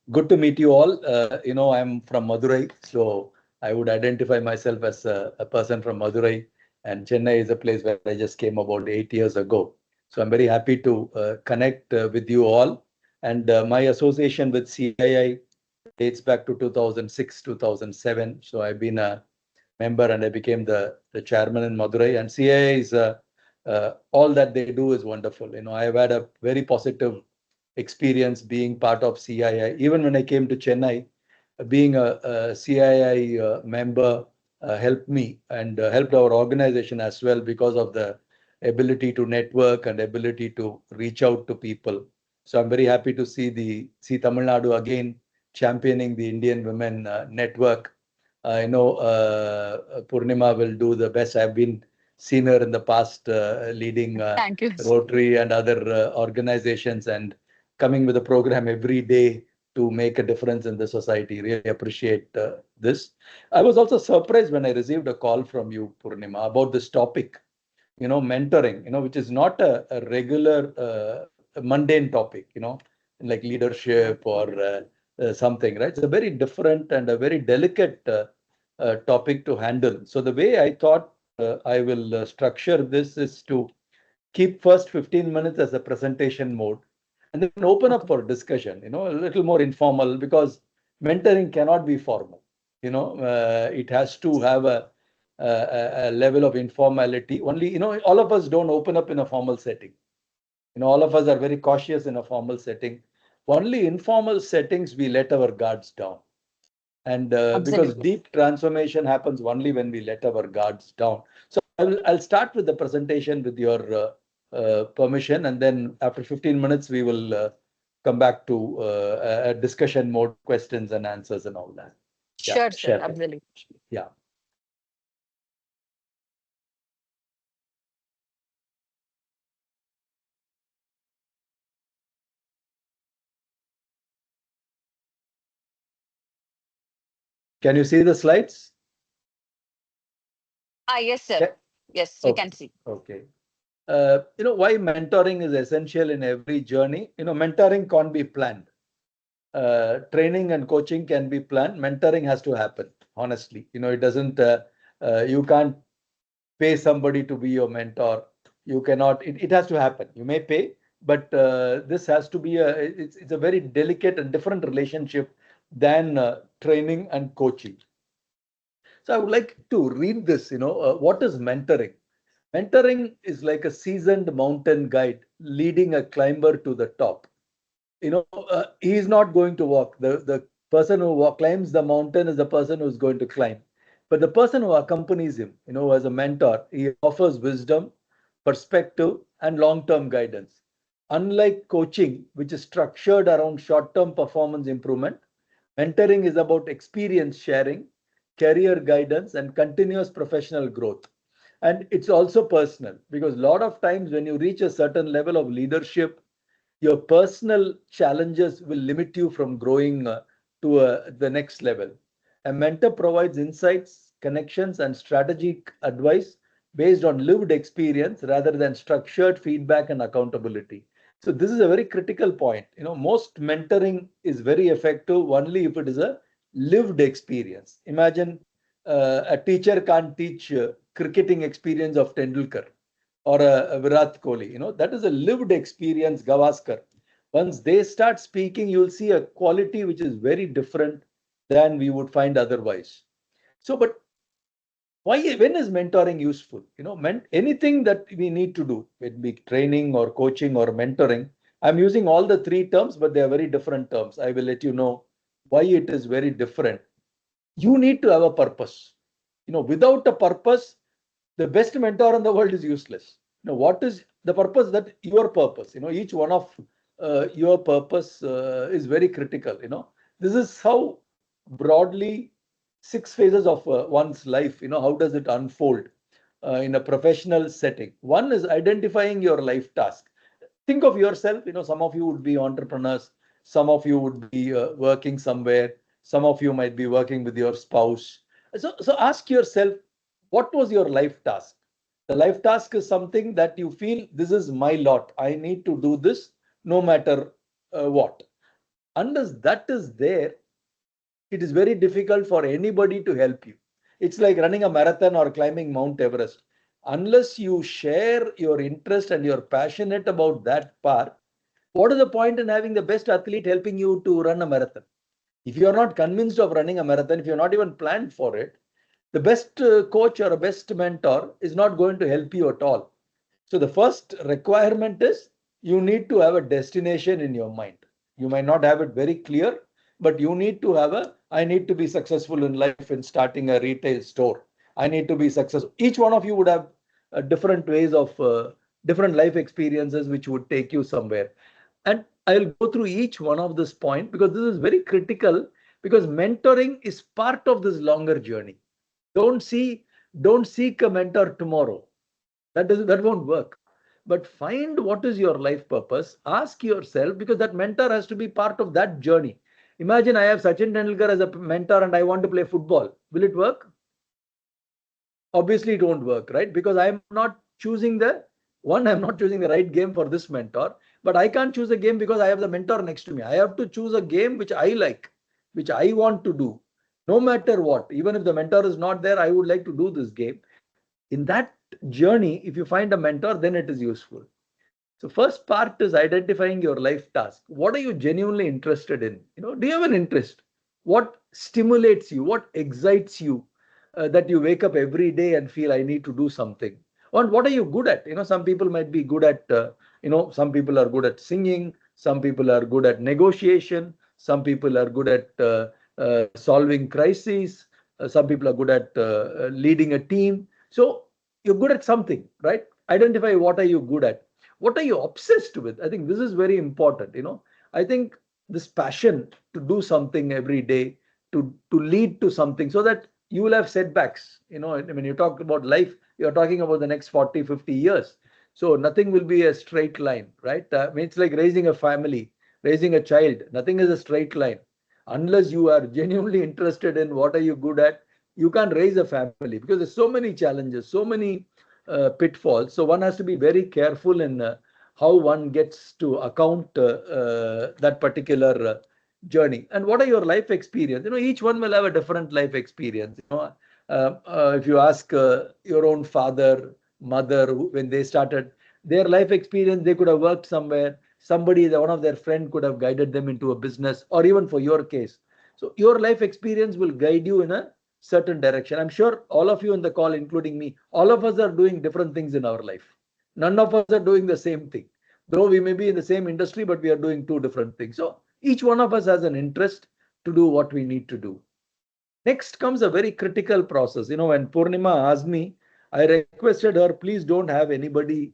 Good to meet you all. I'm from Madurai, so I would identify myself as a person from Madurai, and Chennai is a place where I just came about 8 years ago. So I'm very happy to connect with you all. And my association with CII dates back to 2006, 2007. So I've been a member and I became the chairman in Madurai. And CII is all that they do is wonderful. I've had a very positive experience being part of CII. Even when I came to Chennai, being a CII member helped me and helped our organization as well because of the ability to network and ability to reach out to people. So I'm very happy to see Tamil Nadu again championing the Indian Women Network. I know Purnima will do the best. I've been seen her in the past leading Thank you. Rotary and other organizations and coming with a program every day to make a difference in the society. Really appreciate this. I was also surprised when I received a call from you, Purnima, about this topic, mentoring, which is not a regular mundane topic, like leadership or something, right? It's a very different and a very delicate topic to handle. So the way I thought I will structure this is to keep first 15 minutes as a presentation mode and then open up for discussion, a little more informal because mentoring cannot be formal. It has to have a level of informality. Only, all of us don't open up in a formal setting. All of us are very cautious in a formal setting. Only informal settings, we let our guards down. And because Absolutely. deep transformation happens only when we let our guards down. So I'll start with the presentation with your permission, and then after 15 minutes, we will come back to a discussion mode, questions and answers and all that. Yeah, Sure, sir. share. Absolutely. Yeah. Can you see the slides? Yes, sir. Yeah. Yes, we Okay. can see. Okay. Why mentoring is essential in every journey. Mentoring can't be planned. Training and coaching can be planned. Mentoring has to happen. Honestly, it doesn't. You can't pay somebody to be your mentor. You cannot. It has to happen. You may pay, but this has to be it's a very delicate and different relationship than training and coaching. So I would like to read this. What is mentoring? Mentoring is like a seasoned mountain guide leading a climber to the top. He is not going to walk. The person who climbs the mountain is the person who's going to climb. But the person who accompanies him, as a mentor, he offers wisdom, perspective, and long-term guidance. Unlike coaching, which is structured around short-term performance improvement, mentoring is about experience sharing, career guidance, and continuous professional growth. And it's also personal because a lot of times when you reach a certain level of leadership, your personal challenges will limit you from growing to the next level. A mentor provides insights, connections, and strategic advice based on lived experience rather than structured feedback and accountability. So this is a very critical point. Most mentoring is very effective only if it is a lived experience. Imagine a teacher can't teach cricketing experience of Tendulkar or a Virat Kohli. That is a lived experience, Gavaskar. Once they start speaking, you'll see a quality which is very different than we would find otherwise. So, but when is mentoring useful? Anything that we need to do, it be training or coaching or mentoring. I'm using all the three terms, but they are very different terms. I will let you know why it is very different. You need to have a purpose. Without a purpose, the best mentor in the world is useless. What is the purpose? That your purpose, each one of your purpose is very critical. This is how broadly 6 phases of one's life, how does it unfold in a professional setting. One is identifying your life task. Think of yourself, some of you would be entrepreneurs, some of you would be working somewhere, some of you might be working with your spouse. So ask yourself, what was your life task? The life task is something that you feel this is my lot. I need to do this no matter what. Unless that is there, it is very difficult for anybody to help you. It's like running a marathon or climbing Mount Everest. Unless you share your interest and you're passionate about that part, what is the point in having the best athlete helping you to run a marathon? If you're not convinced of running a marathon, if you're not even planned for it, the best coach or a best mentor is not going to help you at all. So the first requirement is you need to have a destination in your mind. You might not have it very clear, but you need to have I need to be successful in life in starting a retail store. I need to be successful. Each one of you would have different ways of different life experiences which would take you somewhere. And I'll go through each one of this point because this is very critical, because mentoring is part of this longer journey. Don't see, don't seek a mentor tomorrow. That won't work. But find what is your life purpose. Ask yourself, because that mentor has to be part of that journey. Imagine I have Sachin Tendulkar as a mentor and I want to play football. Will it work? Obviously, it won't work, right? Because I'm not choosing the right game for this mentor, but I can't choose a game because I have the mentor next to me. I have to choose a game which I like, which I want to do, no matter what. Even if the mentor is not there, I would like to do this game. In that journey, if you find a mentor, then it is useful. So first part is identifying your life task. What are you genuinely interested in? Do you have an interest? What stimulates you? What excites you, that you wake up every day and feel I need to do something? And what are you good at? Some people might be good at, some people are good at singing. Some people are good at negotiation. Some people are good at solving crises. Some people are good at leading a team. So you're good at something, right? Identify what are you good at. What are you obsessed with? I think this is very important. I think this passion to do something every day, to lead to something, so that you will have setbacks. When you talk about life, you're talking about the next 40, 50 years. So nothing will be a straight line, right? It's like raising a family, raising a child. Nothing is a straight line. Unless you are genuinely interested in what are you good at, you can't raise a family, because there's so many challenges, so many pitfalls. So one has to be very careful in how one gets to account that particular journey. And what are your life experience? Each one will have a different life experience. If you ask your own father, mother, when they started their life experience, they could have worked somewhere. Somebody, one of their friend could have guided them into a business, or even for your case. So your life experience will guide you in a certain direction. I'm sure all of you in the call, including me, all of us are doing different things in our life. None of us are doing the same thing. Though we may be in the same industry, but we are doing two different things. So each one of us has an interest to do what we need to do. Next comes a very critical process. When Purnima asked me, I requested her, please don't have anybody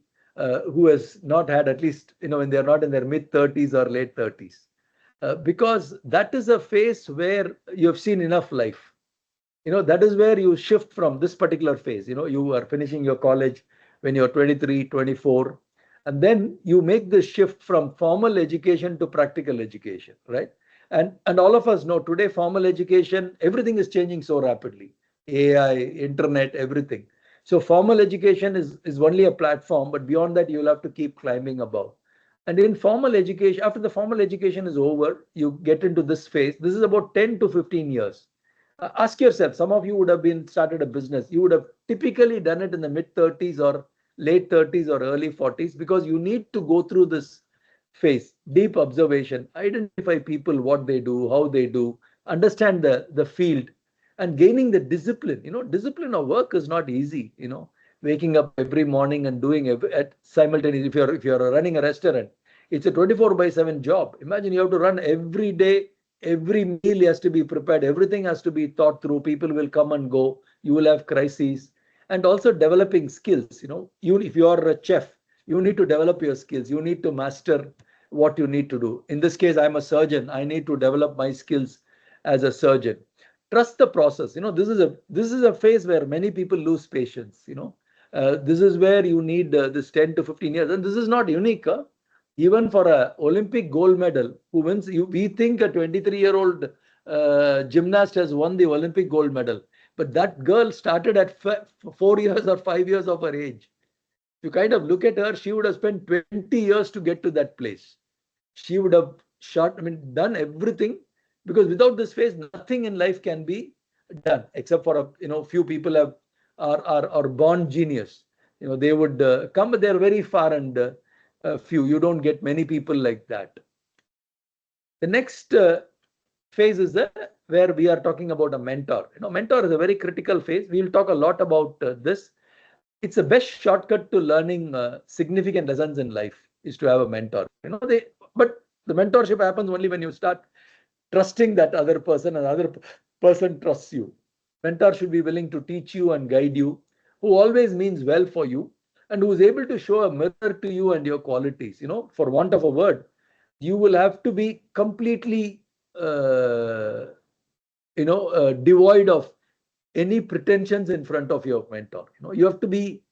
who has not had, at least, when they're not in their mid 30s or late 30s. Because that is a phase where you have seen enough life. That is where you shift from this particular phase. You are finishing your college when you're 23, 24, and then you make the shift from formal education to practical education, right? And all of us know today formal education, everything is changing so rapidly. AI, internet, everything. So formal education is only a platform, but beyond that, you'll have to keep climbing above. And in formal education, after the formal education is over, you get into this phase. This is about 10 to 15 years. Ask yourself, some of you would have been started a business. You would have typically done it in the mid 30s or late 30s or early 40s, because you need to go through this phase, deep observation, identify people, what they do, how they do, understand the field, and gaining the discipline. Discipline of work is not easy. Waking up every morning and doing at simultaneously. If you're running a restaurant, it's a 24/7 job. Imagine you have to run every day. Every meal has to be prepared. Everything has to be thought through. People will come and go. You will have crises. And also developing skills. If you are a chef, you need to develop your skills. You need to master what you need to do. In this case, I'm a surgeon. I need to develop my skills as a surgeon. Trust the process. This is a phase where many people lose patience. This is where you need this 10 to 15 years. And this is not unique. Even for a Olympic gold medal, who wins, we think a 23-year-old gymnast has won the Olympic gold medal. But that girl started at 4 years or 5 years of her age. You kind of look at her, she would have spent 20 years to get to that place. She would have done everything, because without this phase, nothing in life can be done, except for few people are born genius. They would come, but they're very far and few. You don't get many people like that. The next phase is where we are talking about a mentor. Mentor is a very critical phase. We'll talk a lot about this. It's the best shortcut to learning significant lessons in life is to have a mentor. But the mentorship happens only when you start trusting that other person and other person trusts you. Mentor should be willing to teach you and guide you, who always means well for you, and who is able to show a mirror to you and your qualities. For want of a word, you will have to be completely devoid of any pretensions in front of your mentor. You have to be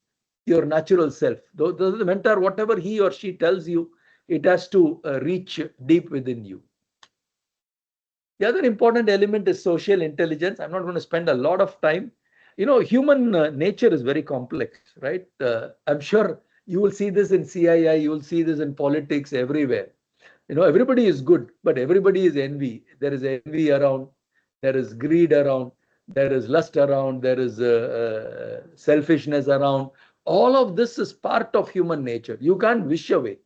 your natural self. The mentor, whatever he or she tells you, it has to reach deep within you. The other important element is social intelligence. I'm not going to spend a lot of time. Human nature is very complex, right? I'm sure you will see this in CII, you will see this in politics, everywhere. Everybody is good, but everybody is envy. There is envy around, there is greed around, there is lust around, there is selfishness around. All of this is part of human nature. You can't wish away.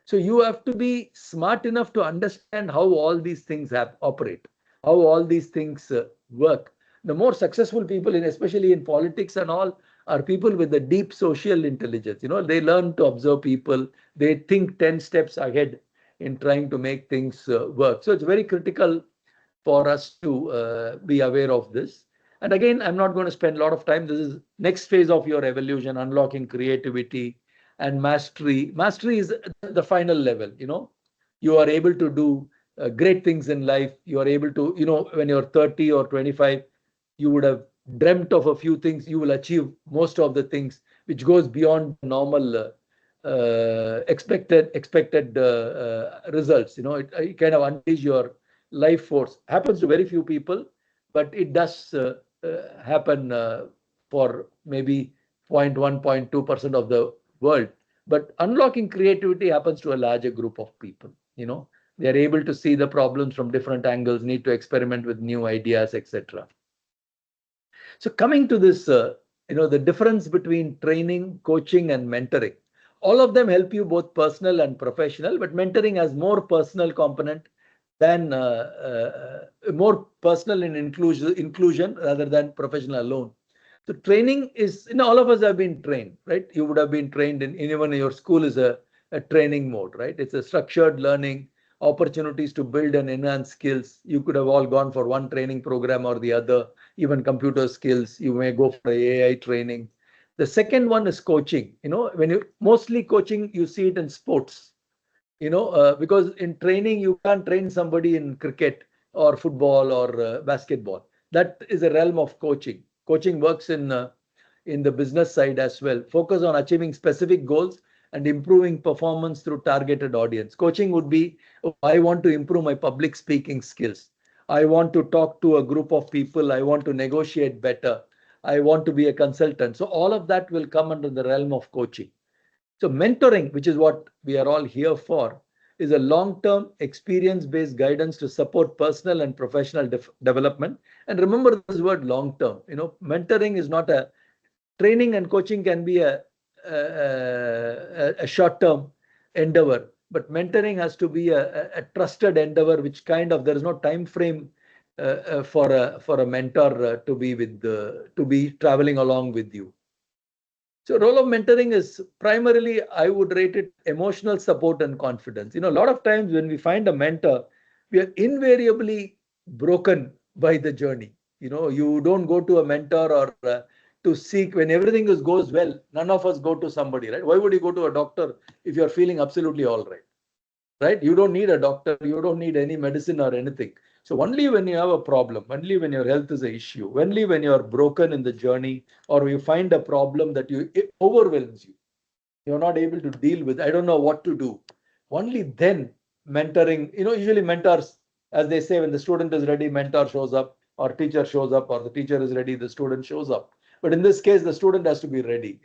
So you have to be smart enough to understand how all these things operate, how all these things work. The more successful people, especially in politics and all, are people with a deep social intelligence. They learn to observe people. They think 10 steps ahead in trying to make things work. So it's very critical for us to be aware of this. And again, I'm not going to spend a lot of time. This is next phase of your evolution, unlocking creativity and mastery. Mastery is the final level. You are able to do great things in life. You are able to, when you're 30 or 25, you would have dreamt of a few things. You will achieve most of the things, which goes beyond normal expected results. It kind of unleash your life force. Happens to very few people, but it does happen for maybe 0.1, 0.2% of the world. But unlocking creativity happens to a larger group of people. They are able to see the problems from different angles, need to experiment with new ideas, etc. So coming to this, the difference between training, coaching, and mentoring. All of them help you both personal and professional, but mentoring has more personal component than more personal in inclusion rather than professional alone. So training is, all of us have been trained, right? You would have been trained even your school is a training mode, right? It's a structured learning, opportunities to build and enhance skills. You could have all gone for one training program or the other, even computer skills. You may go for AI training. The second one is coaching. When you mostly coaching, you see it in sports. Because in training, you can't train somebody in cricket or football or basketball. That is a realm of coaching. Coaching works in the business side as well. Focus on achieving specific goals and improving performance through targeted audience. Coaching would be, I want to improve my public speaking skills. I want to talk to a group of people. I want to negotiate better. I want to be a consultant. So all of that will come under the realm of coaching. So mentoring, which is what we are all here for, is a long-term experience-based guidance to support personal and professional development. And remember this word long-term. Mentoring is not a training, and coaching can be a short-term endeavor, but mentoring has to be a trusted endeavor, which there is no time frame for a mentor to be traveling along with you. So role of mentoring is primarily, I would rate it emotional support and confidence. A lot of times when we find a mentor, we are invariably broken by the journey. You don't go to a mentor or to seek when everything goes well. None of us go to somebody, right? Why would you go to a doctor if you're feeling absolutely all right? Right? You don't need a doctor. You don't need any medicine or anything. So only when you have a problem, only when your health is an issue, only when you're broken in the journey, or you find a problem that it overwhelms you, you're not able to deal with, I don't know what to do. Only then mentoring, usually mentors, as they say, when the student is ready, mentor shows up, or teacher shows up, or the teacher is ready, the student shows up. But in this case, the student has to be ready,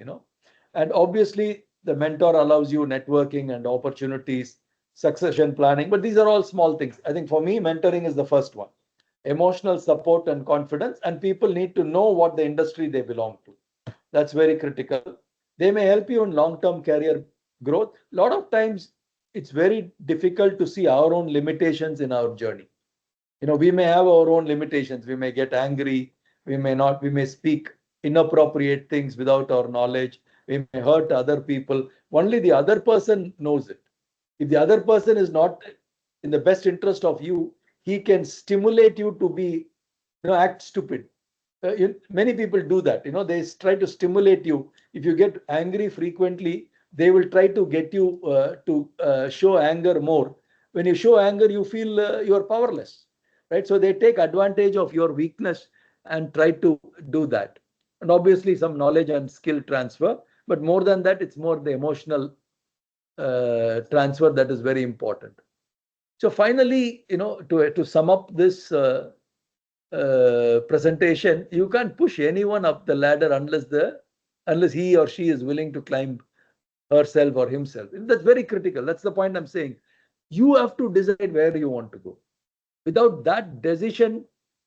And obviously, the mentor allows you networking and opportunities, succession planning. But these are all small things. I think for me, mentoring is the first one. Emotional support and confidence, and people need to know what the industry they belong to. That's very critical. They may help you in long-term career growth. A lot of times, it's very difficult to see our own limitations in our journey. We may have our own limitations. We may get angry. We may not. We may speak inappropriate things without our knowledge. We may hurt other people. Only the other person knows it. If the other person is not in the best interest of you, he can stimulate you to be, act stupid. Many people do that. They try to stimulate you. If you get angry frequently, they will try to get you to show anger more. When you show anger, you feel you are powerless, right? So they take advantage of your weakness and try to do that. And obviously, some knowledge and skill transfer, but more than that, it's more the emotional transfer that is very important. So finally, to sum up this presentation, you can't push anyone up the ladder unless he or she is willing to climb herself or himself. That's very critical. That's the point I'm saying. You have to decide where you want to go. Without that decision,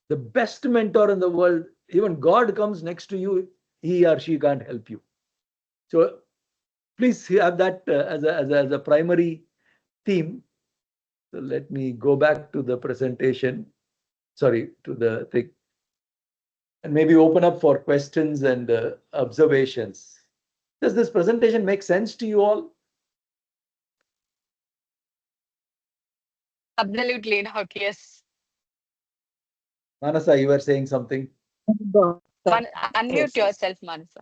the best mentor in the world, even God comes next to you, he or she can't help you. So please have that as a primary theme. So let me go back to the presentation. Sorry, to the thing. And maybe open up for questions and observations. Does this presentation make sense to you all? Absolutely not. Yes. Manasa, you were saying something. Unmute yourself, Manasa.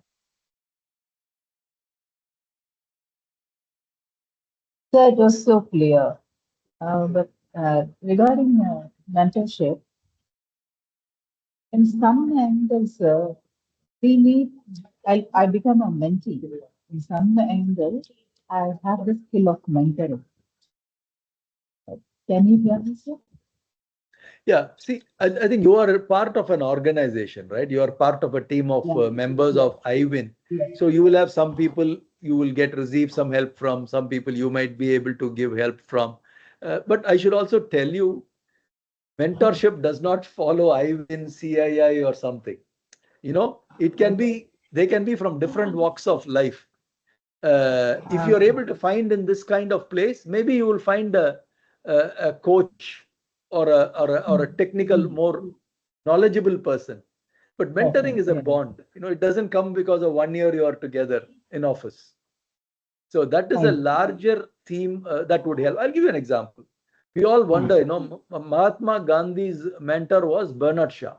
So it was so clear. But regarding mentorship, in some angles, we need, I become a mentee. In some angle, I have the skill of mentoring. Can you hear me, sir? Yeah, see, I think you are part of an organization, right? You are part of a team of members of IWIN. So you will have some people you will receive some help from, some people you might be able to give help from. But I should also tell you, mentorship does not follow IWIN, CII or something. They can be from different walks of life. If you're able to find in this kind of place, maybe you will find a coach or a technical, more knowledgeable person. But mentoring is a bond. It doesn't come because of 1 year you are together in office. So that is a larger theme that would help. I'll give you an example. We all wonder, Mahatma Gandhi's mentor was Bernard Shaw.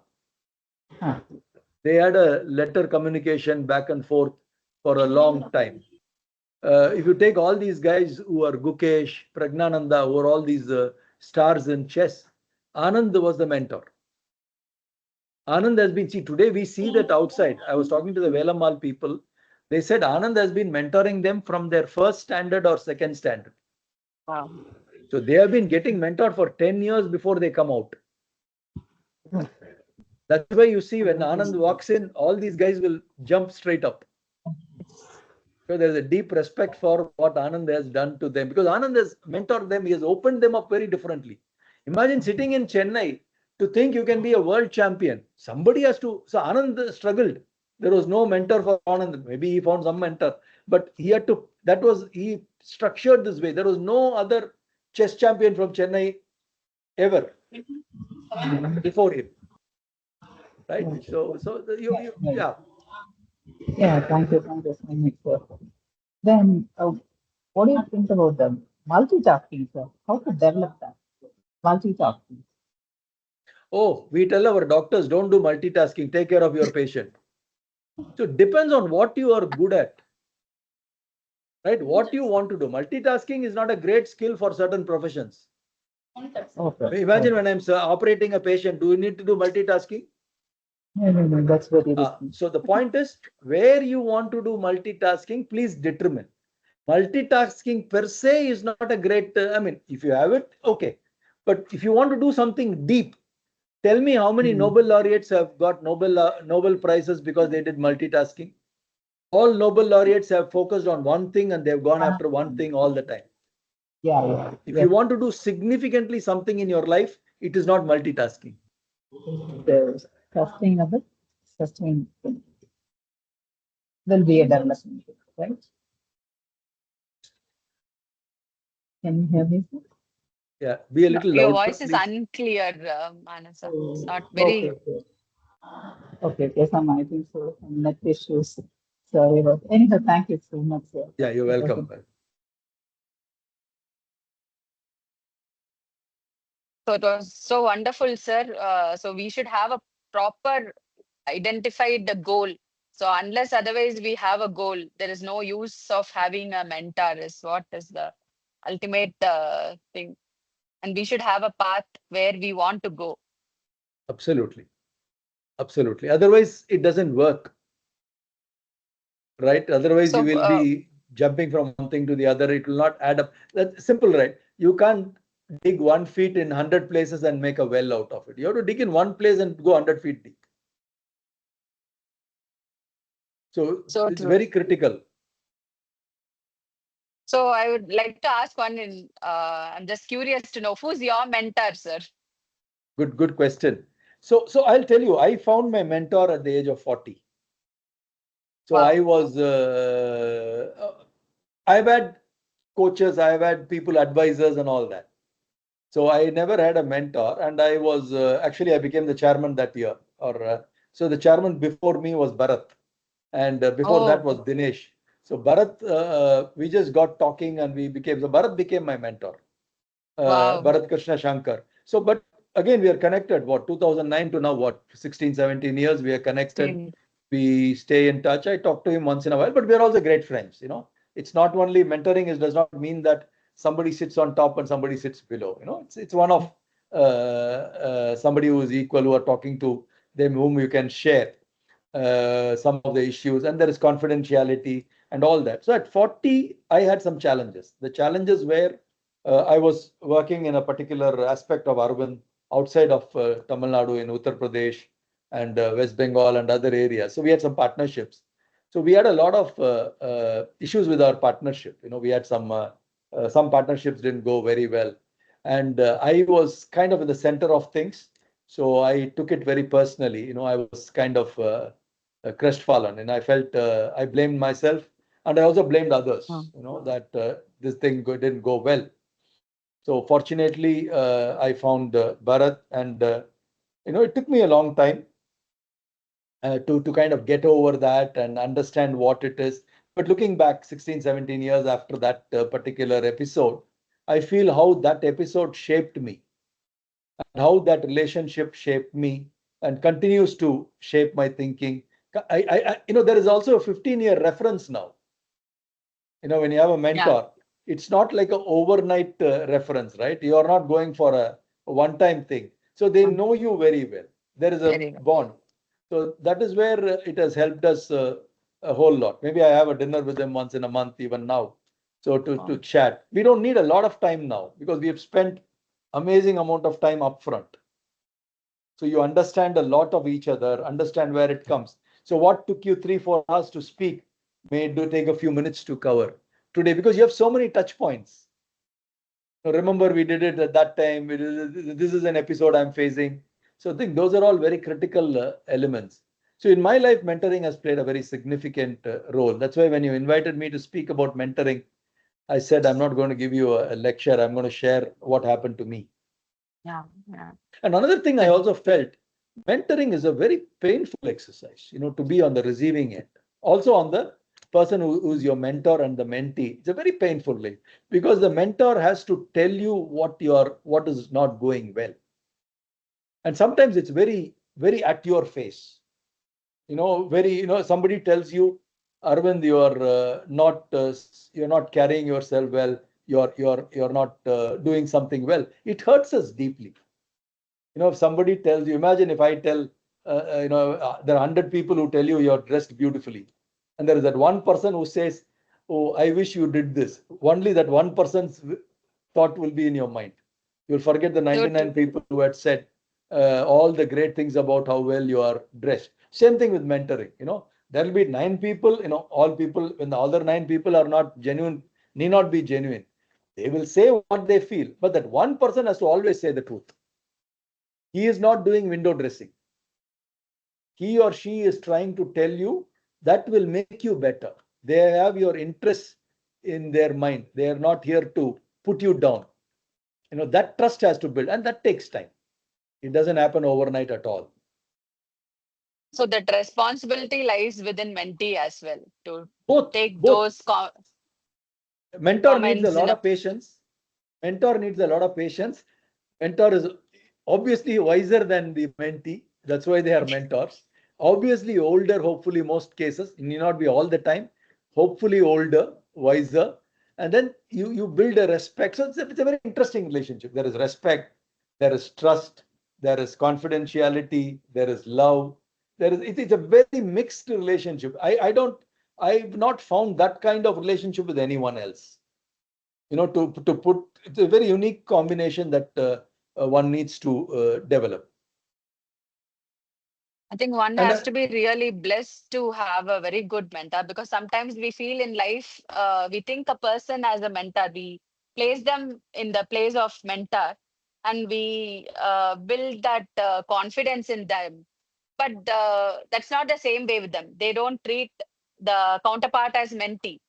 They had a letter communication back and forth for a long time. If you take all these guys who are Gukesh, Pragnananda, who are all these stars in chess, Anand was the mentor. Anand has been, today we see that outside. I was talking to the Velamal people. They said Anand has been mentoring them from their first standard or second standard. Wow. So they have been getting mentored for 10 years before they come out. That's why you see when Anand walks in, all these guys will jump straight up. So there's a deep respect for what Anand has done to them, because Anand has mentored them. He has opened them up very differently. Imagine sitting in Chennai to think you can be a world champion. Somebody has to. So Anand struggled. There was no mentor for Anand. Maybe he found some mentor, but he had to. He structured this way. There was no other chess champion from Chennai ever before him. Right. So yeah. Yeah, thank you so much, sir. Then, what do you think about the multitasking, sir? How to develop that? Multitasking. Oh, we tell our doctors, don't do multitasking, take care of your patient. So it depends on what you are good at, right? What you want to do. Multitasking is not a great skill for certain professions. Okay. Imagine when I'm operating a patient, do you need to do multitasking? No, that's very risky. So the point is, where you want to do multitasking, please determine. Multitasking per se is not a great, if you have it, okay. But if you want to do something deep, tell me how many Nobel laureates have got Nobel prizes because they did multitasking. All Nobel laureates have focused on one thing and they've gone after one thing all the time. Yeah. If you want to do significantly something in your life, it is not multitasking. The sustainable, will be a development, right? Can you hear me, sir? Yeah, be a No, little your louder, voice is please. unclear, Manasa. It's not Okay, very. okay. I think so. Some net issues. Sorry about. Anyhow, thank you so much, sir. Yeah, you're It was welcome. So it was so wonderful, sir. So we should have a proper identified goal. So unless otherwise we have a goal, there is no use of having a mentor. Is what is the ultimate thing, and we should have a path where we want to go. Absolutely. Absolutely. Otherwise, it doesn't work, right? Otherwise, you So will be jumping from one thing to the other. It will not add up. That's simple, right? You can't dig 1 feet in 100 places and make a well out of it. You have to dig in one place and go 100 feet deep. So so it's true. very critical. So I would like to ask one. I'm just curious to know who's your mentor, sir. Good question. So I'll tell you, I found my mentor at the age of 40. So Wow. I've had coaches, I've had people, advisors, and all that. So I never had a mentor, and I was actually I became the chairman that year. So the chairman before me was Bharat, and before that Oh, was Dinesh. So Bharat, we just got talking, and we became. So Bharat became my mentor, wow. Bharat Krishna Shankar. So, but again, we are connected. What 2009 to now? What 16, 17 years? We are connected. Mm, We stay in touch. I talk to him once in a while, but we are also great friends. It's not only mentoring. It does not mean that somebody sits on top and somebody sits below. It's one of somebody who is equal, who are talking to them, whom you can share some of the issues, and there is confidentiality and all that. So at 40, I had some challenges. The challenges were I was working in a particular aspect of Aravind outside of Tamil Nadu in Uttar Pradesh and West Bengal and other areas. So we had some partnerships. So we had a lot of issues with our partnership. We had some partnerships didn't go very well, and I was kind of in the center of things. So I took it very personally. I was kind of crestfallen, and I felt I blamed myself, and I also blamed others. mm. That this thing didn't go well. So fortunately, I found Bharat, and it took me a long time to kind of get over that and understand what it is. But looking back 16, 17 years after that particular episode, I feel how that episode shaped me and how that relationship shaped me and continues to shape my thinking. There is also a 15-year reference now. When you have a Yeah, mentor, it's not like an overnight reference, right? You are not going for a one-time thing. So they mm, know you very well. There is a very well. bond. So that is where it has helped us a whole lot. Maybe I have a dinner with them once in a month, even now. So to Oh, chat. We don't need a lot of time now because we have spent amazing amount of time upfront. So you understand a lot of each other, understand where it comes. So what took you 3, 4 hours to speak may do take a few minutes to cover today because you have so many touch points. So remember, we did it at that time. This is an episode I'm facing. So I think those are all very critical elements. So in my life, mentoring has played a very significant role. That's why when you invited me to speak about mentoring, I said I'm not going to give you a lecture. I'm going to share what happened to me. yeah, yeah. And another thing I Good. also felt, mentoring is a very painful exercise, to be on the receiving end. Also on the person who's your mentor and the mentee, it's a very painful thing because the mentor has to tell you what is not going well. And sometimes it's very, very at your face. Somebody tells you, Arvind, you're not carrying yourself well, you're not doing something well. It hurts us deeply. If somebody tells you, imagine if I tell, there are 100 people who tell you you're dressed beautifully. And there is that one person who says, oh, I wish you did this. Only that one person's thought will be in your mind. You'll forget the So 99 true. people who had said all the great things about how well you are dressed. Same thing with mentoring. There will be 9 people, all people, when the other 9 people are not genuine, need not be genuine. They will say what they feel, but that one person has to always say the truth. He is not doing window dressing. He or she is trying to tell you that will make you better. They have your interests in their mind. They are not here to put you down. That trust has to build, and that takes time. It doesn't happen overnight at all. So that responsibility lies within mentee as well to Both, take both. those Mentor needs a comments in lot a. of patience. Mentor needs a lot of patience. Mentor is obviously wiser than the mentee. That's why they are mentors. Obviously older, hopefully most cases. It need not be all the time. Hopefully older, wiser. And then you build a respect. So it's a very interesting relationship. There is respect, there is trust, there is confidentiality, there is love. It's a very mixed relationship. I've not found that kind of relationship with anyone else. To put, it's a very unique combination that one needs to develop. I think one And has to be really blessed to have a very good mentor, because sometimes we feel in life, we think a person as a mentor, we place them in the place of mentor, and we build that confidence in them. But that's not the same way with them. They don't treat the counterpart as mentee.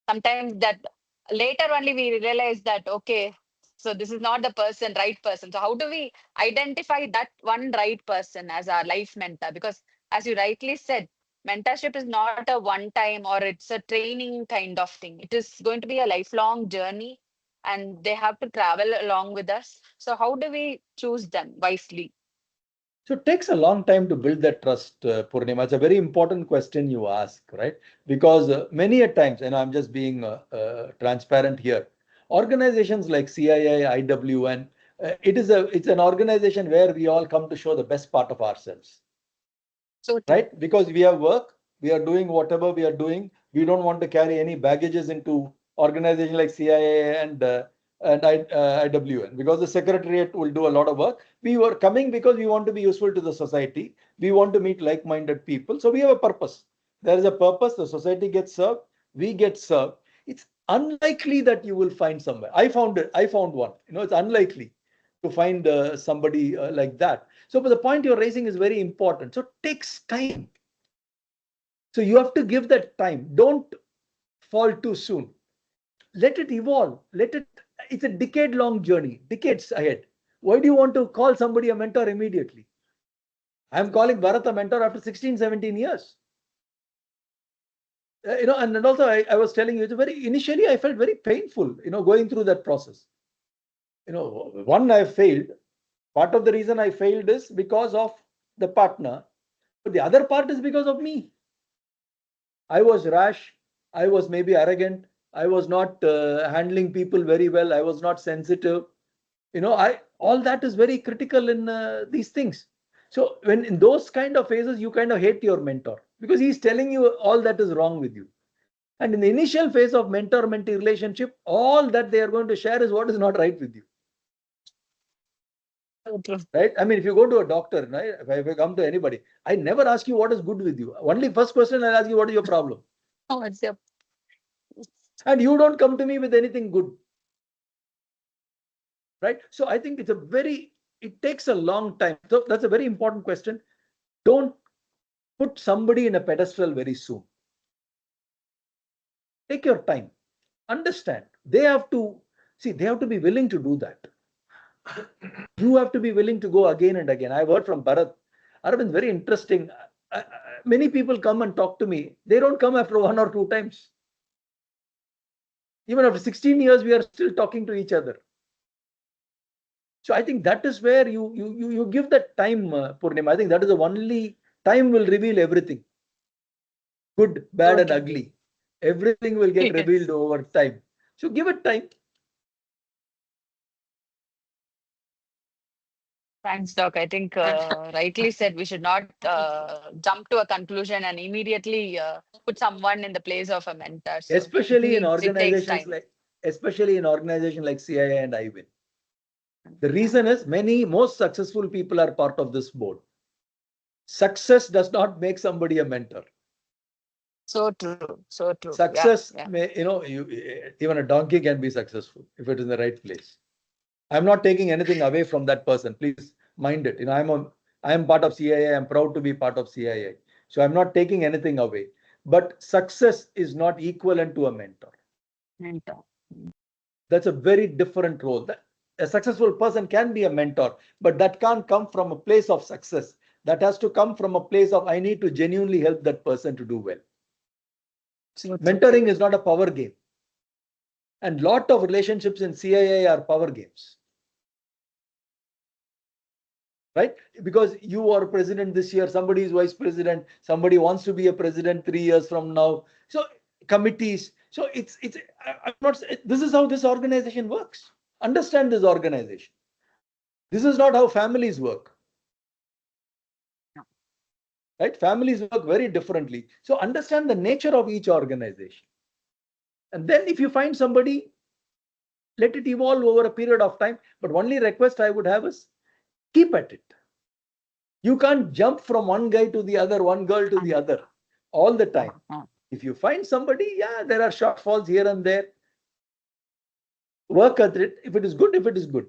Sometimes that later only we realize that, okay, so this is not the right person. So how do we identify that one right person as our life mentor? Because as you rightly said, mentorship is not a one time, or it's a training kind of thing. It is going to be a lifelong journey, and they have to travel along with us. So how do we choose them wisely? so it takes a long time to build that trust, Purnima. It's a very important question you ask, right? Because many a times, and I'm just being transparent here, organizations like CII, IWN, it's an organization where we all come to show the best part of ourselves. So true. Right? Because we have work, we are doing whatever we are doing. We don't want to carry any baggages into organizations like CIA and IWN, because the secretariat will do a lot of work. We were coming because we want to be useful to the society. We want to meet like-minded people. So we have a purpose. There is a purpose. The society gets served. We get served. It's unlikely that you will find somewhere. I found it. I found one. It's unlikely to find somebody like that. So, but the point you're raising is very important. So, it takes time. So, you have to give that time. Don't fall too soon. Let it evolve. It's a decade long journey, decades ahead. Why do you want to call somebody a mentor immediately? I'm calling Bharat a mentor after 16, 17 years. And also I was telling you, initially I felt very painful, going through that process. One, I failed. Part of the reason I failed is because of the partner, but the other part is because of me. I was rash. I was maybe arrogant. I was not handling people very well. I was not sensitive. I all that is very critical in these things. So when in those kind of phases, you kind of hate your mentor because he's telling you all that is wrong with you. And in the initial phase of mentor-mentee relationship, all that they are going to share is what is not right with you. So true. Right? I mean, if you go to a doctor, right? If I come to anybody, I never ask you what is good with you. Only first question I'll ask you, what is your problem? Oh, what's your. And you don't come to me with anything good. Right? So I think it takes a long time. So that's a very important question. Don't put somebody in a pedestal very soon. Take your time. Understand. They have to be willing to do that. You have to be willing to go again and again. I've heard from Bharat. Aravind, very interesting. Many people come and talk to me. They don't come after one or two times. Even after 16 years, we are still talking to each other. So I think that is where you give that time, Purnima. I think that is the only time will reveal everything. Good, bad, and ugly. Everything will get revealed over time. So give it time. Thanks, Doc. I think rightly said, we should not jump to a conclusion and immediately put someone in the place of a mentor. So it takes time. Especially in organizations like CII and IWIN. The reason is most successful people are part of this board. Success does not make somebody a mentor. So true. So true. Success Yeah. may, even a donkey can be successful if it is in the right place. I'm not taking anything away from that person. Please mind it. I am part of CII. I'm proud to be part of CII. So I'm not taking anything away. But success is not equivalent to a mentor. Mentor. That's a very different role. A successful person can be a mentor, but that can't come from a place of success. That has to come from a place of I need to genuinely help that person to do well. So true. Mentoring is not a power game. And lot of relationships in CII are power games. Right? Because you are president this year, somebody is vice president, somebody wants to be a president 3 years from now. So committees. So I'm not. This is how this organization works. Understand this organization. This is not how families work. Right? Families work very differently. So understand the nature of each organization. And then if you find somebody, let it evolve over a period of time. But only request I would have is keep at it. You can't jump from one guy to the other, one girl to the other all the time. If you find somebody, yeah, there are shortfalls here and there. Work at it. If it is good, it is good.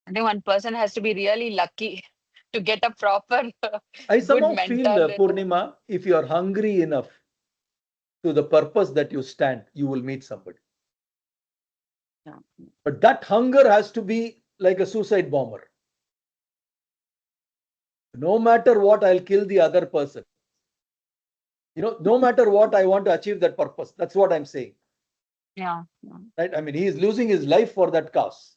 I think one person has to be really lucky to get a proper I good somehow mentor. feel, Purnima, if you are hungry enough to the purpose that you stand, you will meet somebody. Yeah. But that hunger has to be like a suicide bomber. No matter what, I'll kill the other person. No matter what, I want to achieve that purpose. That's what I'm saying. Yeah. Right? I mean, he is losing his life for that cause.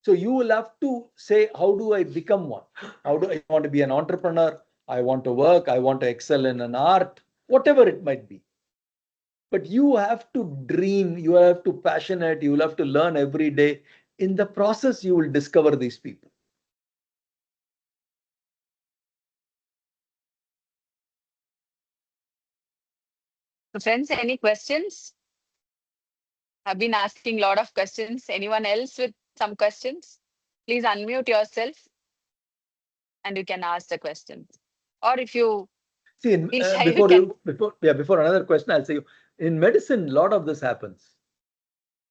So you will have to say, how do I become one? How do I want to be an entrepreneur? I want to work. I want to excel in an art, whatever it might be. But you have to dream. You have to passionate. You will have to learn every day. In the process, you will discover these people. So friends, any questions? I've been asking a lot of questions. Anyone else with some questions? Please unmute yourself and you can ask the questions. Or if you See, feel shy, you can. before another question, I'll say in medicine, a lot of this happens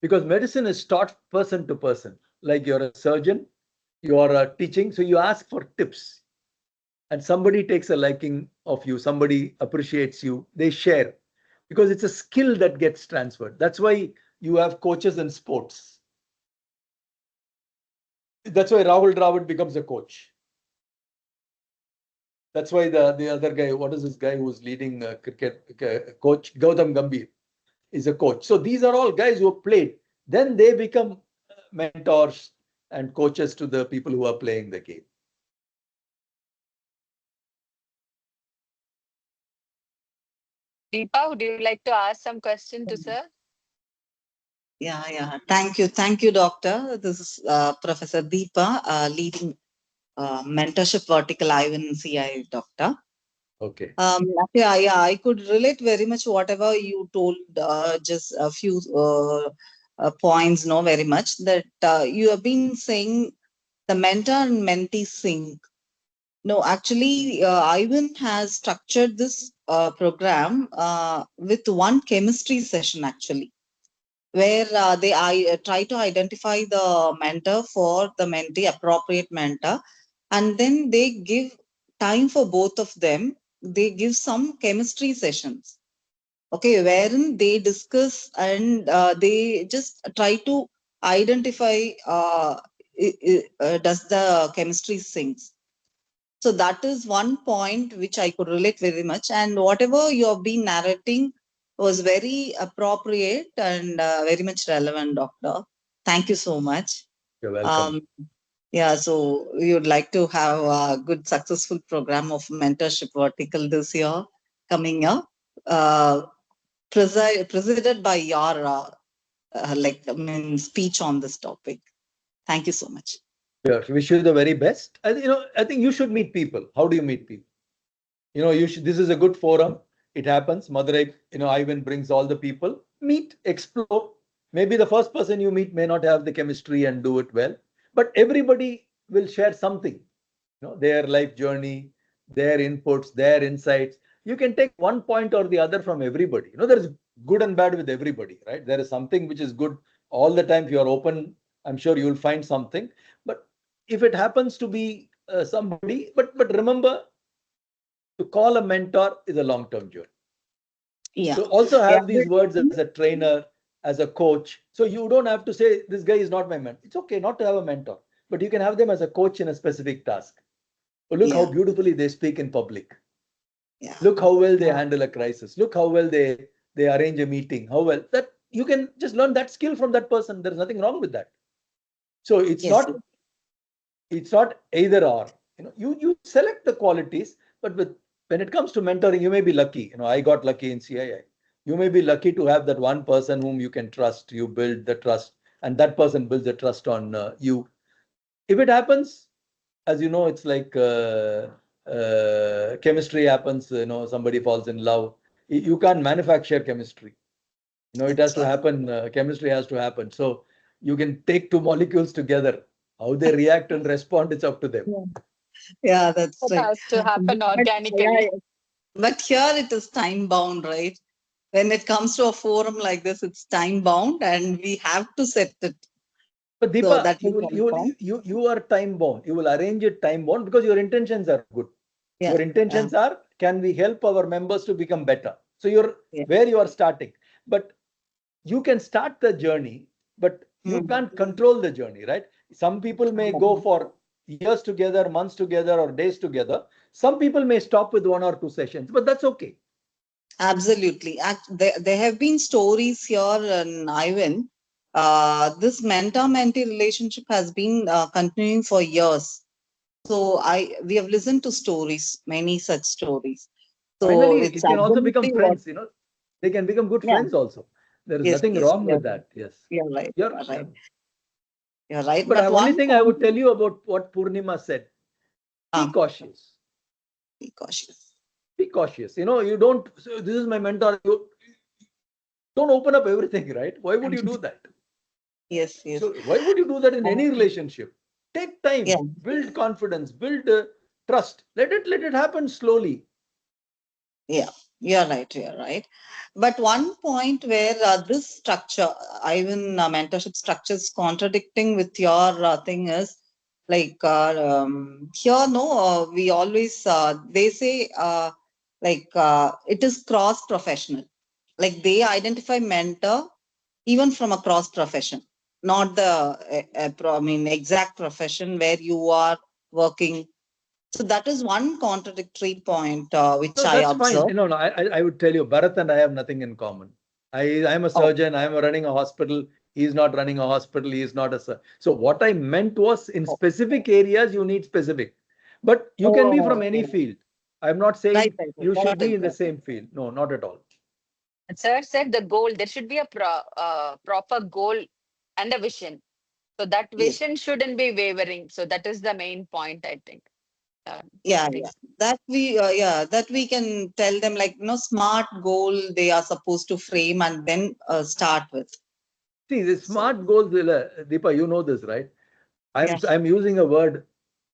because medicine is taught person to person. Like you're a surgeon, you are teaching, so you ask for tips, and somebody takes a liking of you, somebody appreciates you, they share because it's a skill that gets transferred. That's why you have coaches in sports. That's why Rahul Dravid becomes a coach. That's why the other guy, what is this guy who's leading cricket, coach Gautam Gambhir is a coach. So these are all guys who have played. Then they become mentors and coaches to the people who are playing the game. Deepa, would you like to ask some question to sir? Yeah. Thank you, Doctor. This is Professor Deepa, leading mentorship vertical in CII, Doctor. Okay. I could relate very much whatever you told. Just a few points, no, very much that you have been saying the mentor and mentee sync. No, actually, Ivan has structured this program with one chemistry session actually, where I try to identify the mentor for the mentee, appropriate mentor, and then they give time for both of them. They give some chemistry sessions, okay, wherein they discuss and they just try to identify does the chemistry syncs. So that is one point which I could relate very much. And whatever you have been narrating was very appropriate and very much relevant, Doctor. Thank you so much. You're welcome. So we would like to have a good, successful program of mentorship vertical this year coming up, presided by your speech on this topic. Thank you so much. Yeah, wish you the very best. I think you should meet people. How do you meet people? You should. This is a good forum. It happens. Madurai, Ivan brings all the people. Meet, explore. Maybe the first person you meet may not have the chemistry and do it well, but everybody will share something. Their life journey, their inputs, their insights. you can take one point or the other from everybody. There's good and bad with everybody, right? There is something which is good all the time. If you are open, I'm sure you'll find something. But if it happens to be somebody, but remember, to call a mentor is a long-term journey. Yeah. So also Yeah. have these words as a trainer, as a coach. So you don't have to say, this guy is not my mentor. It's okay not to have a mentor, but you can have them as a coach in a specific task. Look how beautifully they speak in public. Yeah. Look how well they handle a crisis. Look how well they arrange a meeting. How well that you can just learn that skill from that person. There's nothing wrong with that. So it's not either or. You select the qualities, but when it comes to mentoring, you may be lucky. I got lucky in CII. You may be lucky to have that one person whom you can trust. You build the trust, and that person builds the trust on you. If it happens, as you know, it's like chemistry happens. Somebody falls in love. You can't manufacture chemistry. It has to happen. Chemistry has to happen. So you can take two molecules together. How they react and respond, it's up to them. Yeah, that's It right. has to happen But, organically. but here it is time bound, right? When it comes to a forum like this, it's time bound and we have to set it. But Deepa, So that you are time bound. You will arrange it time bound because your intentions are good. Yeah. Your intentions are, can we help our members to become better? So you're Yeah. where you are starting. But you can start the journey, but you can't control the journey, right? Some people may go for years together, months together, or days together. Some people may stop with 1 or 2 sessions, but that's okay. Absolutely. There have been stories here in Ivan. This mentor-mentee relationship has been continuing for years. So we have listened to stories, many such stories. So Finally, it's it can also become absolutely friends. They can become good friends also. There is Yes, nothing yes, wrong with that. Yes, you're right. you're Right. You're right. But But only one thing I point, would tell you about what Purnima said: be cautious. be cautious. Be cautious. You don't. So this is my mentor. You don't open up everything, right? Why would you do that? Yes, yes. So why would you do that in any relationship? Take time, build confidence, build trust. Let it happen slowly. Yeah, you're right. You're right. But one point where this structure, even mentorship structure, is contradicting with your thing is like here. No, we always they say it is cross professional. Like they identify mentor even from a cross profession, not the exact profession where you are working. So that is one contradictory point which No, I that's fine. observed. No. I would tell you, Bharat and I have nothing in common. I'm a surgeon. I'm running a hospital. He's not running a hospital. He's not a surgeon. So what I meant was, in specific areas, you need specific. But you can be from any field. I'm not saying you should be in the same field. No, not at all. Sir said the goal, there should be a proper goal and a vision. So that vision shouldn't be wavering. So that is the main point, I think. That we can tell them, like, smart goal they are supposed to frame and then start with. See, the smart goals, Deepa, you know this, right? I'm using a word,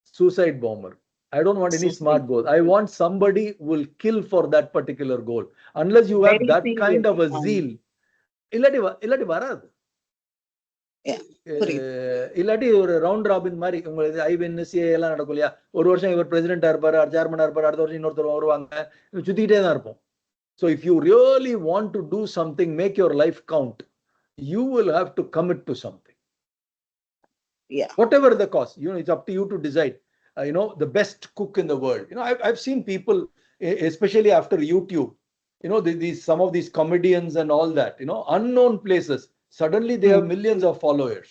suicide bomber. I don't want any smart goal. I want somebody who will kill for that particular goal. Unless you have that kind of a zeal. இல்லாட்டி வராது. இல்லாட்டி ஒரு round robin மாதிரி உங்களுக்கு IBN CA எல்லாம் நடக்கும் இல்லையா? ஒரு வருஷம் இவர் பிரசிடென்டா இருப்பாரு, சேர்மனா இருப்பாரு, அடுத்த வருஷம் இன்னொருத்தர் வருவாங்க, சுத்திக்கிட்டே தான் இருப்போம். So if you really want to do something, make your life count, you will have to commit to something. Whatever the cost, it's up to you to decide. The best cook in the world. I've seen people, especially after YouTube, some of these comedians and all that, unknown places, suddenly they have millions of followers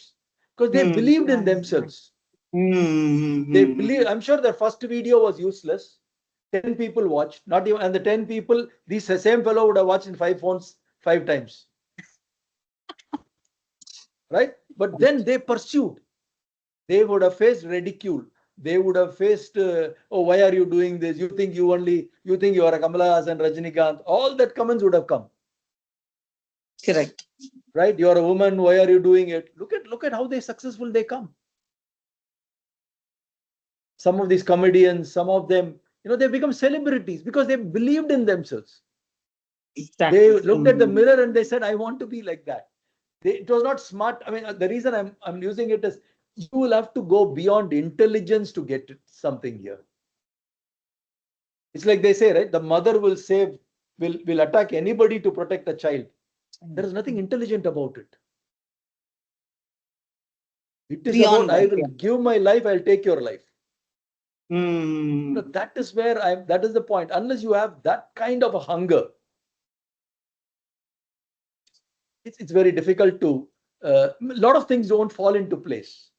because they believed in themselves. They believe. I'm sure their first video was useless. 10 people watched, not even, and the 10 people, this same fellow would have watched in 5 phones 5 times. Right? But then they pursued. They would have faced ridicule. They would have faced, why are you doing this? You think you are a Kamala Hassan, Rajinikanth. All that comments would have come. Correct. Right? You are a woman. Why are you doing it? Look at how successful they come. Some of these comedians, some of them, they become celebrities because they believed in themselves. Exactly. They looked at the mirror and they said, I want to be like that. It was not smart. I mean, the reason I'm using it is you will have to go beyond intelligence to get something here. It's like they say, right? The mother will attack anybody to protect a child. There is nothing intelligent about it. It is Beyond about, I that, will give my life, I'll take your life. Hmm. That is where that is the point. Unless you have that kind of a hunger, it's very difficult to, a lot of things don't fall into place.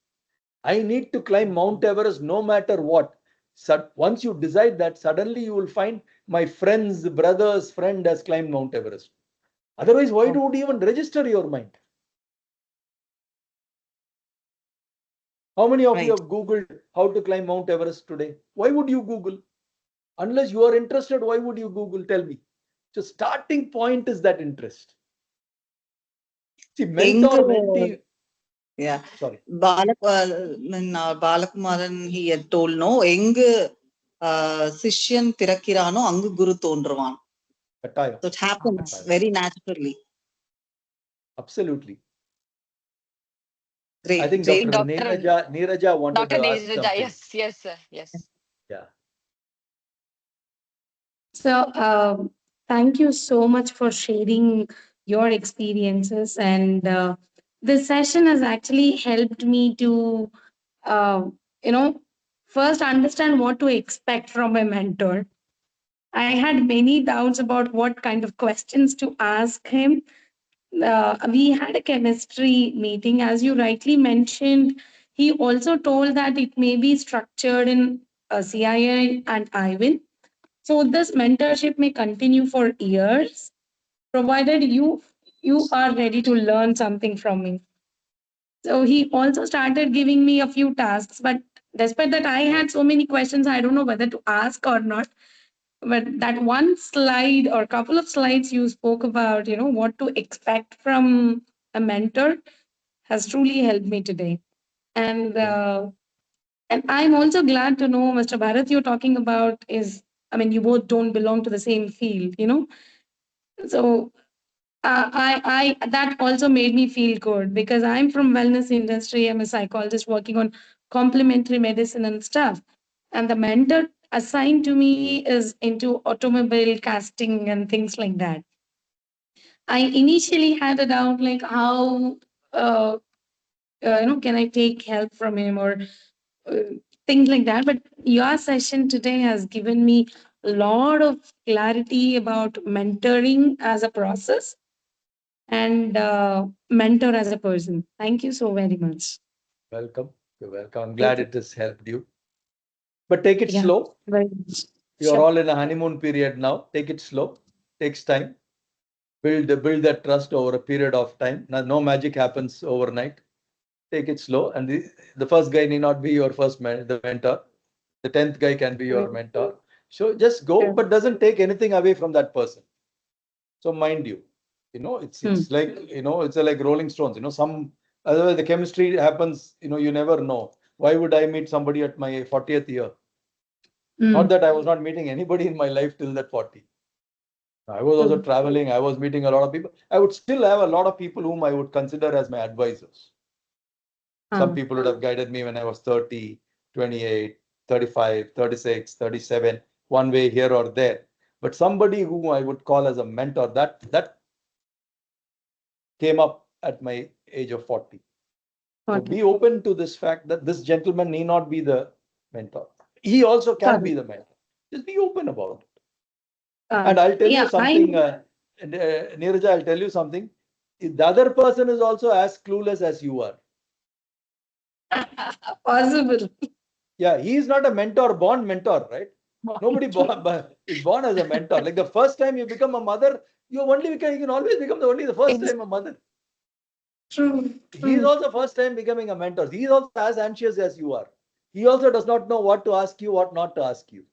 I need to climb Mount Everest no matter what. So once you decide that, suddenly you will find my friend's brother's friend has climbed Mount Everest. Otherwise, why would you even register your mind? How many of you Right. have Googled how to climb Mount Everest today? Why would you Google? Unless you are interested, why would you Google? Tell me. So starting point is that interest. See, mentor, mentee. Yeah. Sorry. Balakumaran, he had told, no, Sishyan Pirakirano, Angu Guru Tondravan. So it happens very naturally. Absolutely. Great. I think Great. Dr. Neeraja wanted Dr. to ask Neeraja, something. yes, sir. Yes. Yeah. So, thank you so much for sharing your experiences. And this session has actually helped me to, uh, first understand what to expect from a mentor. I had many doubts about what kind of questions to ask him. We had a chemistry meeting, as you rightly mentioned. He also told that it may be structured in CII and IWIN. So this mentorship may continue for years, provided you are ready to learn something from me. So he also started giving me a few tasks, but despite that, I had so many questions. I don't know whether to ask or not. But that one slide or couple of slides you spoke about, what to expect from a mentor, has truly helped me today. And I'm also glad to know, Mr. Bharat, you're talking about is, I mean, you both don't belong to the same field, So I that also made me feel good because I'm from wellness industry. I'm a psychologist working on complementary medicine and stuff. And the mentor assigned to me is into automobile casting and things like that. I initially had a doubt like how can I take help from him or uh, things like that. But your session today has given me a lot of clarity about mentoring as a process and mentor as a person. Thank you so very much. Welcome. You're welcome. I'm glad it has helped you. But take it Yeah, slow. very much. You're Sure. all in a honeymoon period now. Take it slow. Takes time. Build that trust over a period of time. Now, no magic happens overnight. Take it slow. And the first guy need not be your the mentor. The 10th guy can be your mentor. So just go, but doesn't take anything away from that person. So mind you, it's like, it's like Rolling Stones, otherwise the chemistry happens, you never know. Why would I meet somebody at my 40th year? Not that I was not meeting anybody in my life till that 40. I was also traveling. I was meeting a lot of people. I would still have a lot of people whom I would consider as my advisors. Some people would have guided me when I was 30, 28, 35, 36, 37, one way here or there. But somebody who I would call as a mentor, that came up at my age of 40. So be open to this fact that this gentleman need not be the mentor. He also can be the mentor. Just be open about it. And I'll tell you something, Neeraj, I'll tell you something. The other person is also as clueless as you are. Possible. Yeah, he is not a born mentor, right? Nobody is born as a mentor. Like the first time you become a mother, you can always become the first time a mother. True. He is also first time becoming a mentor. He is also as anxious as you are. He also does not know what to ask you, what not to ask you.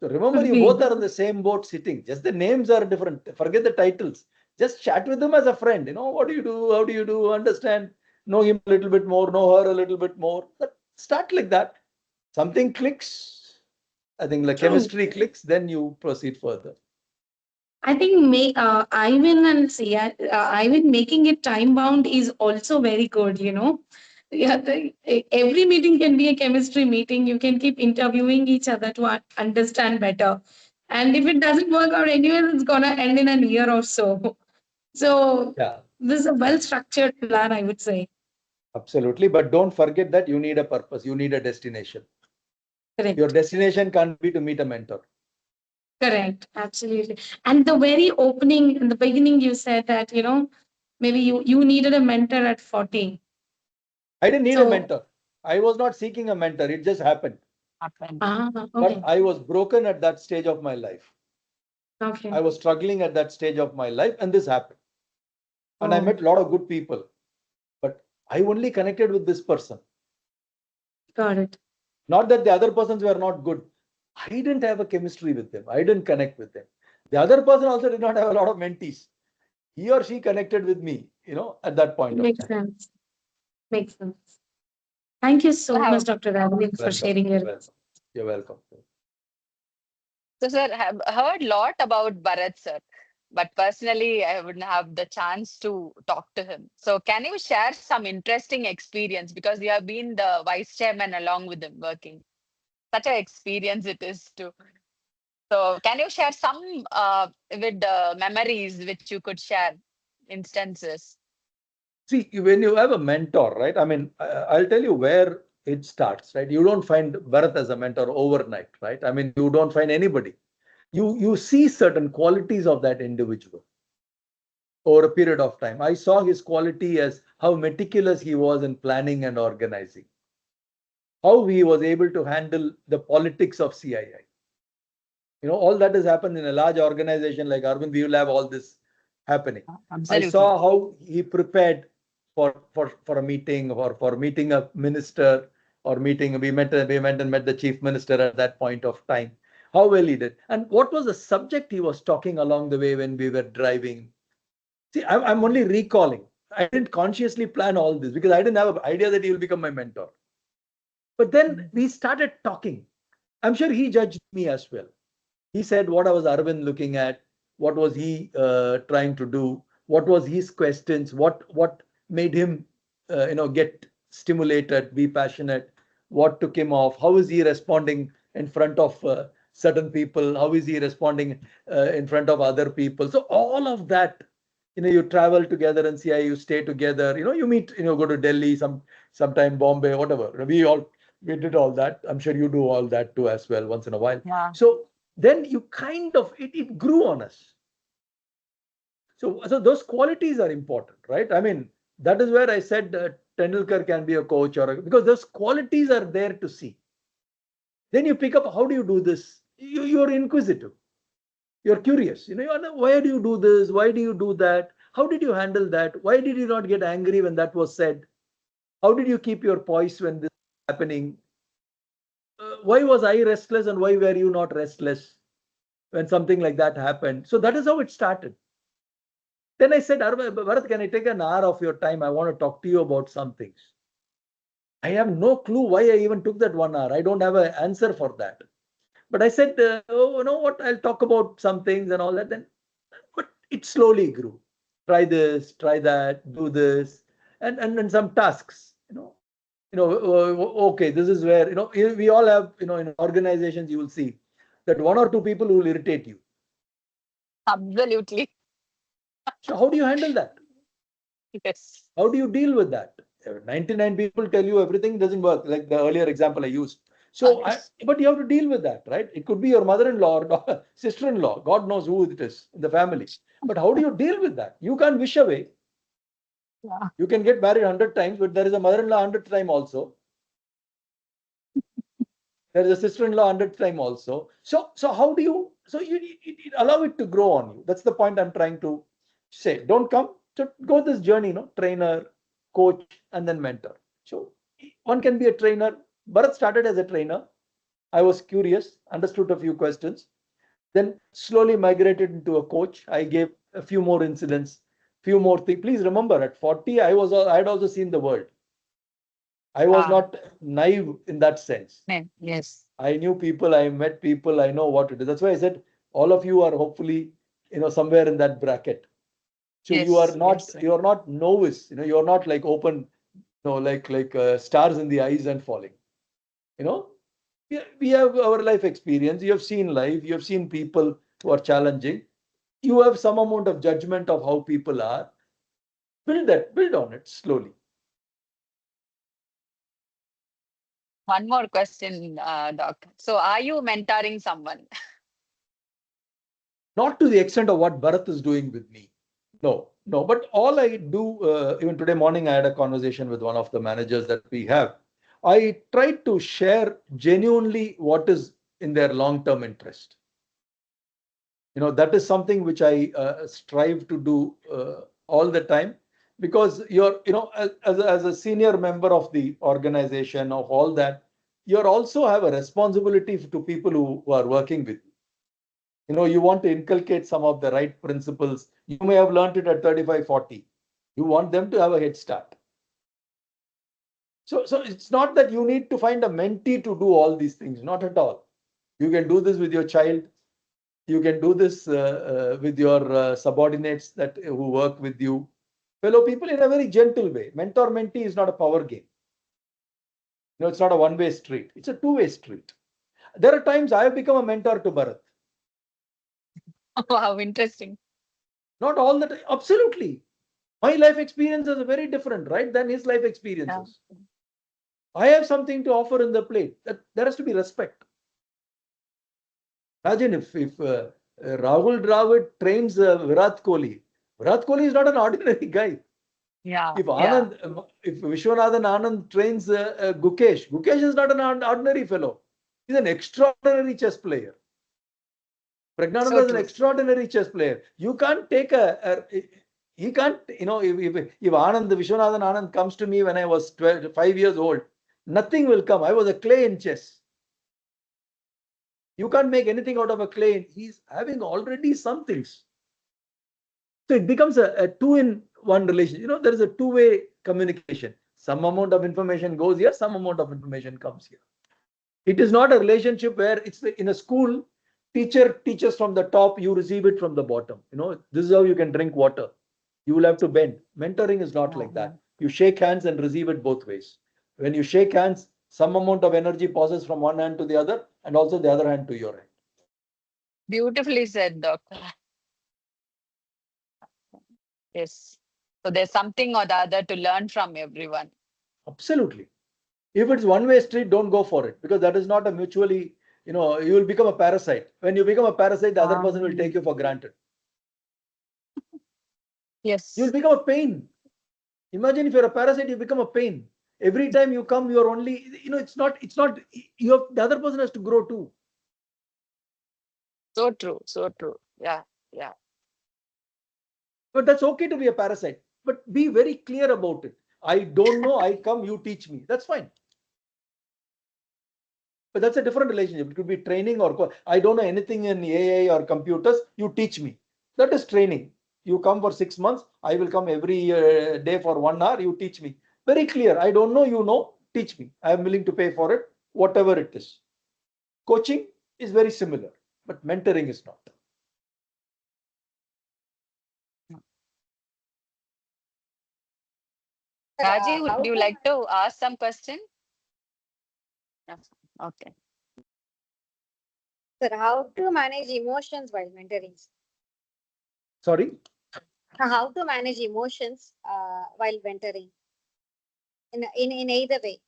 So remember, you both are in the same boat sitting. Just the names are different. Forget the titles. Just chat with him as a friend. What do you do? How do you do? Understand? Know him a little bit more. Know her a little bit more. Start like that. Something clicks. I think the True. chemistry clicks, then you proceed further. I think Ivan and Ivan making it time bound is also very good. Yeah, every meeting can be a chemistry meeting. You can keep interviewing each other to understand better. And if it doesn't work out anywhere, it's gonna end in a year or so. So Yeah, this is a well structured plan, I would say. absolutely. But don't forget that you need a purpose. You need a destination. Your Correct. destination can't be to meet a mentor. Correct. Absolutely. And the very opening in the beginning, you said that maybe you needed a mentor at 40. I didn't need a So mentor. I was not seeking a mentor. It just happened. But okay. I was broken at that stage of my life. Okay. I was struggling at that stage of my life, and this happened. And I Oh, met a lot of good people. But I only connected with this person. got it. Not that the other persons were not good. I didn't have a chemistry with them. I didn't connect with them. The other person also did not have a lot of mentees. He or she connected with me, at that point of Makes time. sense. Makes sense. Thank you so Wow. much, Dr. Aravind, for Welcome. sharing your. Welcome. You're welcome. So, sir, have heard a lot about Bharat, sir, but personally, I wouldn't have the chance to talk to him. So, can you share some interesting experience because you have been the vice chairman along with him working? Such an experience it is too. So, can you share some with memories which you could share, instances? See, when you have a mentor, right? I mean, I'll tell you where it starts, right? You don't find Bharat as a mentor overnight, right? I mean, you don't find anybody. You see certain qualities of that individual over a period of time. I saw his quality as how meticulous he was in planning and organizing, how he was able to handle the politics of CII. All that has happened in a large organization like Aravind. We will have all this happening. I Absolutely. saw how he prepared for a meeting or for meeting a minister or meeting. We went and met the chief minister at that point of time. How well he did, and what was the subject he was talking along the way when we were driving. See, I'm only recalling. I didn't consciously plan all this because I didn't have an idea that he will become my mentor. But then we started talking. I'm sure he judged me as well. He said, what was Aravind looking at? What was he trying to do? What was his questions? What made him get stimulated, be passionate? What took him off? How is he responding in front of certain people? How is he responding in front of other people? So all of that, you travel together and CI, you stay together. You meet, go to Delhi, sometime Bombay, whatever. We did all that. I'm sure you do all that too as well once in a while. Yeah. So then you kind of it grew on us. So those qualities are important, right? I mean, that is where I said Tendulkar can be a coach because those qualities are there to see. Then you pick up, how do you do this? You're inquisitive, you're curious. Why do you do this? Why do you do that? How did you handle that? Why did you not get angry when that was said? How did you keep your poise when this was happening? Why was I restless and why were you not restless when something like that happened? So that is how it started. Then I said, Bharat, can I take an hour of your time? I want to talk to you about some things. I have no clue why I even took that 1 hour. I don't have an answer for that. But I said, oh, you know what? I'll talk about some things and all that. But it slowly grew. Try this, try that, do this, and some tasks. Okay, this is where we all have. In organizations, you will see that one or two people who will irritate you. Absolutely. So how do you handle that? Yes. How do you deal with that? 99 people tell you everything doesn't work, like the earlier example I used. So, but you have to deal with that, right? It could be your mother-in-law or sister-in-law. God knows who it is in the family. But how do you deal with that? You can't wish away. Yeah. You can get married 100 times, but there is a mother-in-law 100th time also. There is a sister-in-law 100th time also. So how do you? So you allow it to grow on you. That's the point I'm trying to say. Don't come to go this journey. Trainer, coach, and then mentor. So one can be a trainer. Bharat started as a trainer. I was curious, understood a few questions, then slowly migrated into a coach. I gave a few more incidents, few more things. Please remember, at 40, I had also seen the world. I was not naive in that sense. Yes. I knew people, I met people, I know what it is. That's why I said all of you are hopefully, somewhere in that bracket. So you are Yes, not, yes, sir. you are not novice, you are not like open, like stars in the eyes and falling. We have our life experience. You have seen life. You have seen people who are challenging. You have some amount of judgment of how people are. Build on it slowly. One more question, Doc. So are you mentoring someone? Not to the extent of what Bharat is doing with me. No. But all I do, even today morning, I had a conversation with one of the managers that we have. I try to share genuinely what is in their long-term interest. That is something which I strive to do all the time, because you're, as a senior member of the organization, of all that, you also have a responsibility to people who are working with you. You want to inculcate some of the right principles. You may have learned it at 35, 40. You want them to have a head start. So it's not that you need to find a mentee to do all these things, not at all. You can do this with your child. You can do this with your subordinates who work with you, fellow people, in a very gentle way. Mentor-mentee is not a power game. It's not a one-way street. It's a two-way street. There are times I have become a mentor to Bharat. Wow, interesting. Not all the time. Absolutely. My life experiences are very different, right, than his life experiences. Yeah. I have something to offer in the plate. There has to be respect. Imagine if Rahul Dravid trains Virat Kohli. Virat Kohli is not an ordinary guy. Yeah. If Yeah. if Vishwanathan Anand trains Gukesh, Gukesh is not an ordinary fellow. He's an extraordinary chess player. Pragnananda So is an true. extraordinary chess player. You can't take he can't, if Anand, Vishwanathan Anand comes to me when I was 5 years old, nothing will come. I was a clay in chess. You can't make anything out of a clay. He's having already some things. So it becomes a two-in-one relation. There is a two-way communication. Some amount of information goes here, some amount of information comes here. It is not a relationship where it's in a school, teacher teaches from the top, you receive it from the bottom. This is how you can drink water. You will have to bend. Mentoring is not like that. You shake hands and receive it both ways. When you shake hands, some amount of energy passes from one hand to the other, and also the other hand to your hand. Beautifully said, Doctor. Yes. So there's something or the other to learn from everyone. Absolutely. If it's one-way street, don't go for it, because that is not a mutually, you will become a parasite. When you become a parasite, the other person will take you for granted. Yes. You'll become a pain. Imagine if you're a parasite, you become a pain. Every time you come, you're only, it's not, the other person has to grow too. So true. So true. Yeah. Yeah. But that's okay to be a parasite. But be very clear about it. I don't know, I come, you teach me. That's fine. But that's a different relationship. It could be training or I don't know anything in AI or computers. You teach me. That is training. You come for 6 months. I will come every day for 1 hour. You teach me. Very clear. I don't know, teach me. I am willing to pay for it, whatever it is. Coaching is very similar, but mentoring is not. Raji, would you like to ask some question? Yes. Okay. Sir, how to manage emotions while mentoring? Sorry? How to manage emotions while mentoring? In either way.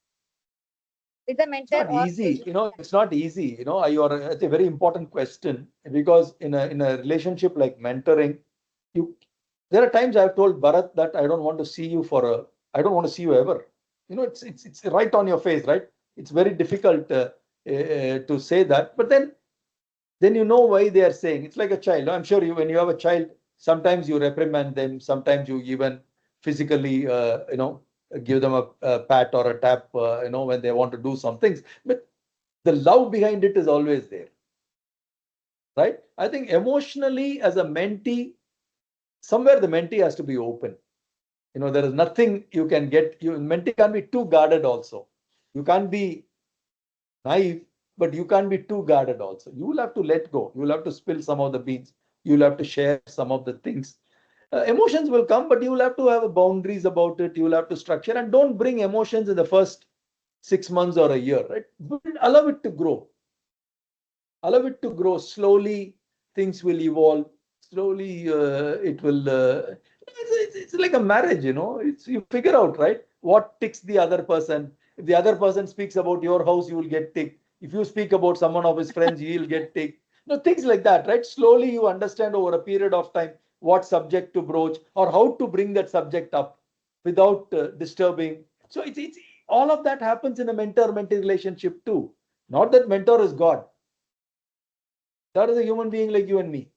With the It's mentor not or easy. It's not easy. It's a very important question, because in a relationship like mentoring, there are times I've told Bharat that I don't want to see you I don't want to see you ever. It's right on your face, right? It's very difficult to say that, but then you know why they are saying. It's like a child. I'm sure when you have a child, sometimes you reprimand them, sometimes you even physically, give them a pat or a tap, when they want to do some things. But the love behind it is always there, right? I think emotionally, as a mentee, somewhere the mentee has to be open. There is nothing you can get. Mentee can't be too guarded also. You can't be naive, but you can't be too guarded also. You will have to let go. You will have to spill some of the beans. You will have to share some of the things. Emotions will come, but you will have to have boundaries about it. You will have to structure, and don't bring emotions in the first 6 months or a year, right? Allow it to grow. Allow it to grow slowly. Things will evolve slowly. It will. It's like a marriage, It's you figure out, right? What ticks the other person. If the other person speaks about your house, you will get ticked. If you speak about someone of his friends, he will get ticked. Things like that, right? Slowly you understand over a period of time what subject to broach or how to bring that subject up without disturbing. So it's all of that happens in a mentor-mentee relationship too. Not that mentor is God. That is a human being like you and me.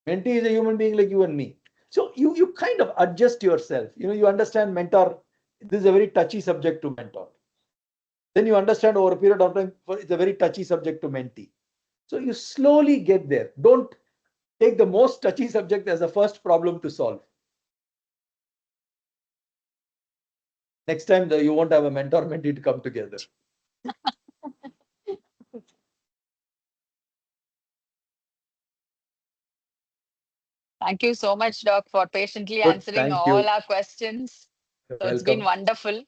Mentee is a human being like you and me. So you kind of adjust yourself. You understand mentor. This is a very touchy subject to mentor. Then you understand over a period of time, it's a very touchy subject to mentee. So you slowly get there. Don't take the most touchy subject as the first problem to solve. Next time you won't have a mentor mentee to come together. Thank you so much, Doc, for patiently Good. answering Thank all you. our questions. So it's been Welcome. wonderful.